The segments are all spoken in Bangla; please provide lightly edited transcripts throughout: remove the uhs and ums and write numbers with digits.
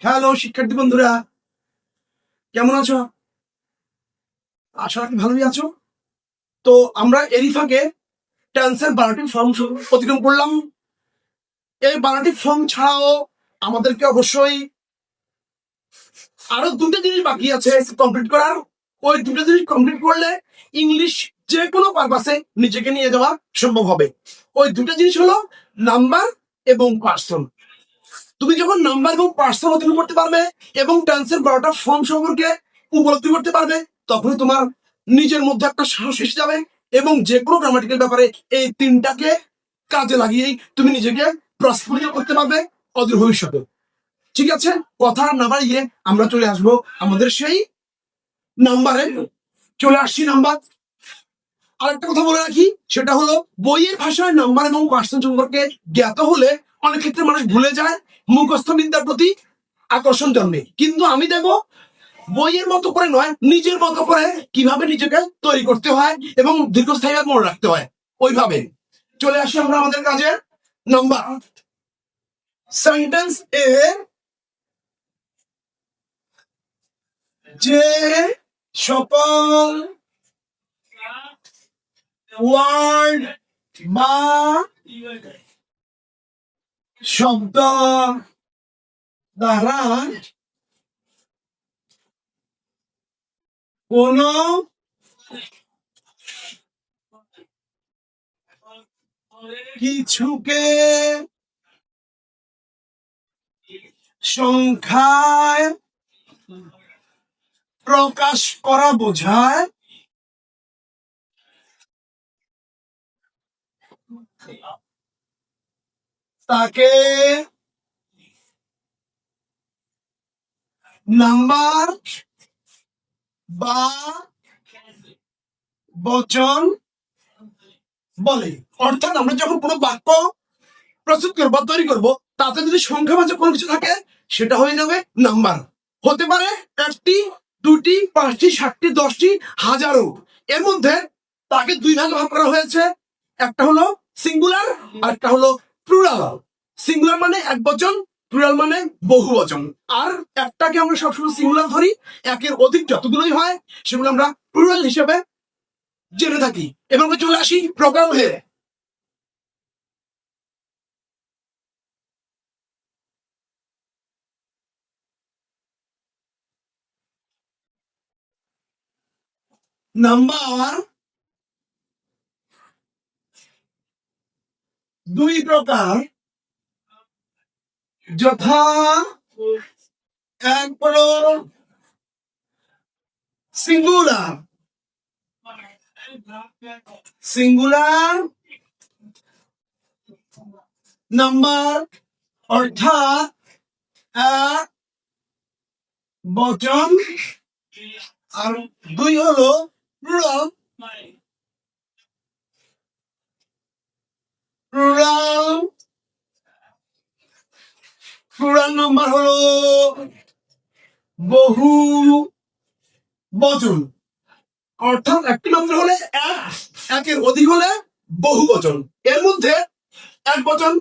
হ্যালো শিক্ষার্থী বন্ধুরা, কেমন আছো? আশা রাখি ভালোই আছো। তো আমরা এরই ফাঁকে টেন্সের 12টি ফর্ম অতিক্রম করলাম। এই 12টি ফর্ম ছাড়াও আমাদেরকে অবশ্যই আরো দুটো জিনিস বাকি আছে কমপ্লিট করার। ওই দুটো জিনিস কমপ্লিট করলে ইংলিশ যে কোনো পারপাসে নিজেকে নিয়ে যাওয়া সম্ভব হবে। ওই দুটো জিনিস হলো নাম্বার এবং পার্সন। তুমি যখন নাম্বার এবং পার্সন অতিক্রম করতে পারবে এবং টেন্সের 12টা ফর্ম সম্পর্কে উপলব্ধি করতে পারবে, তখনই তোমার নিজের মধ্যে একটা সাহস এসে যাবে এবং যে কোনো গ্রামাটিক্যাল ব্যাপারে এই তিনটাকে কাজে লাগিয়েই তুমি নিজেকে প্রস্ফুটিত করতে পারবে অদূর ভবিষ্যতে। ঠিক আছে, কথা না বাড়িয়ে আমরা চলে আসবো আমাদের সেই নাম্বারে। চলে আসছি নাম্বার। আরেকটা কথা বলে রাখি, সেটা হলো বইয়ের ভাষায় নাম্বার এবং পার্সন সম্পর্কে জ্ঞাত হলে অনেক ক্ষেত্রে মানুষ ভুলে যায়, মুখস্থ বিদ্যার প্রতি আকর্ষণ জন্মে। কিন্তু আমি দেখবো বইয়ের মতো করে নয়, নিজের মতো করে কিভাবে নিজেকে তৈরি করতে হয় এবং দীর্ঘস্থায়ী মনে রাখতে হয় ওইভাবে। চলে আসি আমরা আমাদের কাজে। নাম্বার সেন্টেন্স এ যে সকল ওয়ার্ড বা শব্দ দ্বারা কোন কিছুকে সংখ্যায় প্রকাশ করা বোঝায় তাকে নাম্বার বা বচন বলে। অর্থাৎ আমরা যখন কোনো বাক্য প্রস্তুত করবো, তৈরি করবো, তাতে যদি সংখ্যাবাচক কোনো কিছু থাকে সেটা হয়ে যাবে নাম্বার। হতে পারে একটি, দুটি, 5টি, 7টি, 10টি, হাজারো। এর মধ্যে তাকে দুই ভাগে ভাগ করা হয়েছে, একটা হলো সিঙ্গুলার আর একটা হলো প্লুরাল। সিঙ্গুলার মানে এক বচন, প্লুরাল মানে বহু বচন। আর একটাকে আমরা সবসময় সিঙ্গুলার ধরি, একের অধিক যতগুলোই হয় সেগুলো আমরা প্লুরাল হিসেবে জেনে থাকি। এবার আমরা চলে আসি প্রোগ্রামে। নাম্বার দুই প্রকার, যথা এক হলো সিঙ্গুলার সিঙ্গুলার নাম্বার, অর্থাৎ এক বচন, আর দুই হলো প্লুরাল প্লুরাল প্লুরাল নাম্বার হলো বহু বচন। অর্থাৎ একটি মাত্র হলে এক, একের অধিক হলে বহু বচন। এর মধ্যে এক বচন,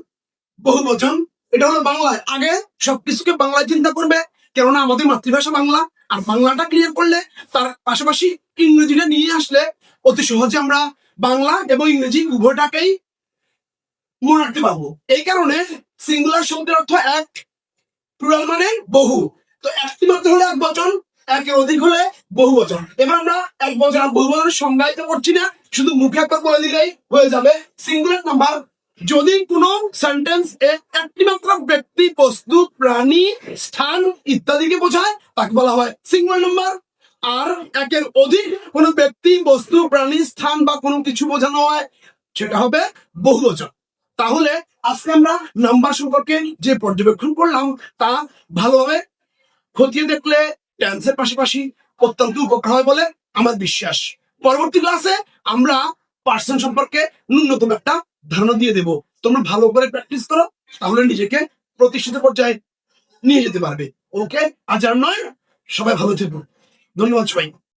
বহু বচন, এটা হলো বাংলায়। আগে সবকিছুকে বাংলায় চিন্তা করবে, কেননা আমাদের মাতৃভাষা বাংলা। আর বাংলাটা ক্লিয়ার করলে তার পাশাপাশি ইংরেজিটা নিয়ে আসলে অতি সহজে আমরা বাংলা এবং ইংরেজি উভয়টাকেই মনে রাখতে পারবো। এই কারণে সিঙ্গুলার শব্দের অর্থ এক, প্লুরাল মানে বহু। তো একটি মাত্র হলে এক বচন, একের অধিক হলে বহু বচন। এবার আমরা এক বচন আর বহু বচনের সংজ্ঞায়িত করছি না, শুধু মুখে একবার বলে দিলেই হয়ে যাবে। সিঙ্গুলার নাম্বার যদি কোনো সেন্টেন্স এ একটি মাত্র ব্যক্তি, বস্তু, প্রাণী, স্থান ইত্যাদিকে বোঝায় তাকে বলা হয় সিঙ্গুলার নাম্বার। আর একের অধিক কোনো ব্যক্তি, বস্তু, প্রাণী, স্থান বা কোনো কিছু বোঝানো হয় সেটা হবে বহুবচন। তাহলে আজকে আমরা নাম্বার সম্পর্কে যে পর্যবেক্ষণ করলাম তা ভালোভাবে খতিয়ে দেখলে টেন্সের পাশাপাশি অত্যন্ত উপকার হয় বলে আমার বিশ্বাস। পরবর্তী ক্লাসে আমরা পার্সন সম্পর্কে ন্যূনতম একটা ধারণা দিয়ে দেব। তোমরা ভালো করে প্র্যাকটিস করো, তাহলে নিজেকে প্রতিষ্ঠিত পর্যায়ে নিয়ে যেতে পারবে। ওকে, আজ আর নয়, সবাই ভালো থেকো। ধন্যবাদ সবাই।